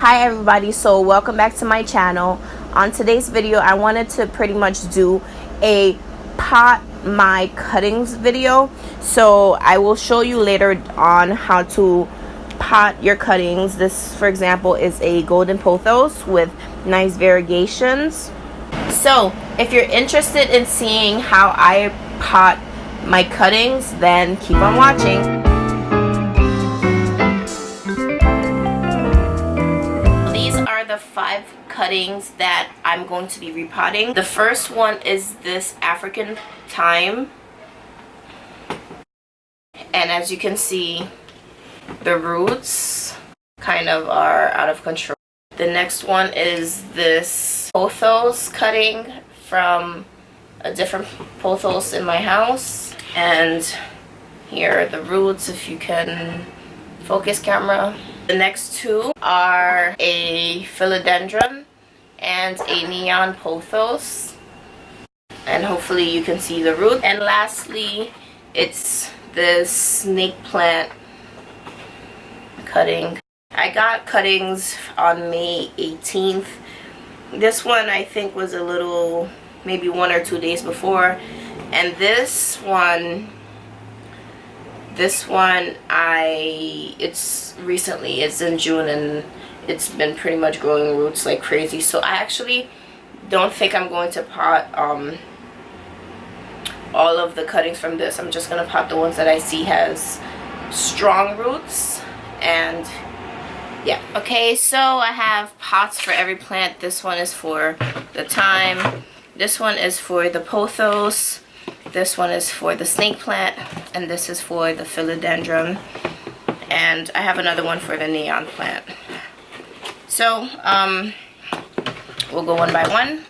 Hi everybody, so welcome back to my channel. On today's video I wanted to pretty much do a pot my cuttings video. So I will show you later on how to pot your cuttings. This, for example, is a golden pothos with nice variegations. So if you're interested in seeing how I pot my cuttings, then keep on watching. The 5 cuttings that I'm going to be repotting. The first one is this African Thyme, and as you can see, the roots kind of are out of control. The next one is this Pothos cutting from a different Pothos in my house, and here are the roots if you can focus camera. The next 2 are a Philodendra and a neon Pothos, and hopefully you can see the root. And lastly, it's this snake plant cutting. I got cuttings on May 18th. This one I think was a little, maybe 1 or 2 days before, and this one it's recently, it's in June, and it's been pretty much growing roots like crazy. So I actually don't think I'm going to pot all of the cuttings from this. I'm just gonna pot the ones that I see has strong roots. And yeah, okay, so I have pots for every plant. This one is for the thyme, this one is for the pothos, this one is for the snake plant, and this is for the philodendron, and I have another one for the neon plant. So we'll go one by one.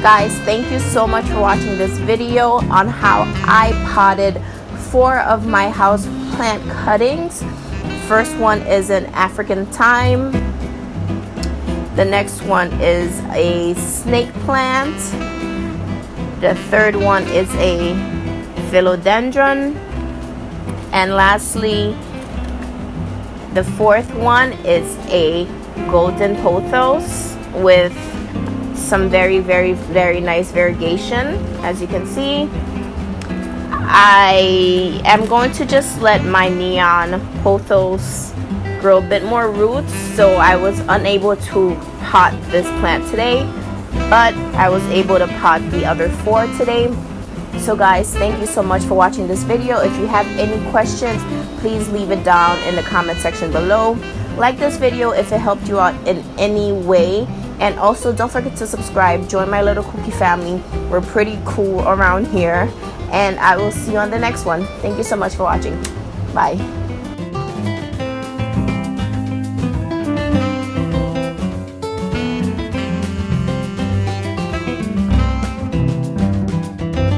Guys, thank you so much for watching this video on how I potted 4 of my house plant cuttings. First one is an African Thyme. The next one is a snake plant. The third one is a Philodendra. And lastly, the fourth one is a golden pothos with some very nice variegation. As you can see, I am going to just let my neon pothos grow a bit more roots, so I was unable to pot this plant today, but I was able to pot the other 4 today. So guys, thank you so much for watching this video. If you have any questions, please leave it down in the comment section below. Like this video if it helped you out in any way, and also don't forget to subscribe. Join my little cookie family. We're pretty cool around here, and I will see you on the next one. Thank you so much for watching. Bye.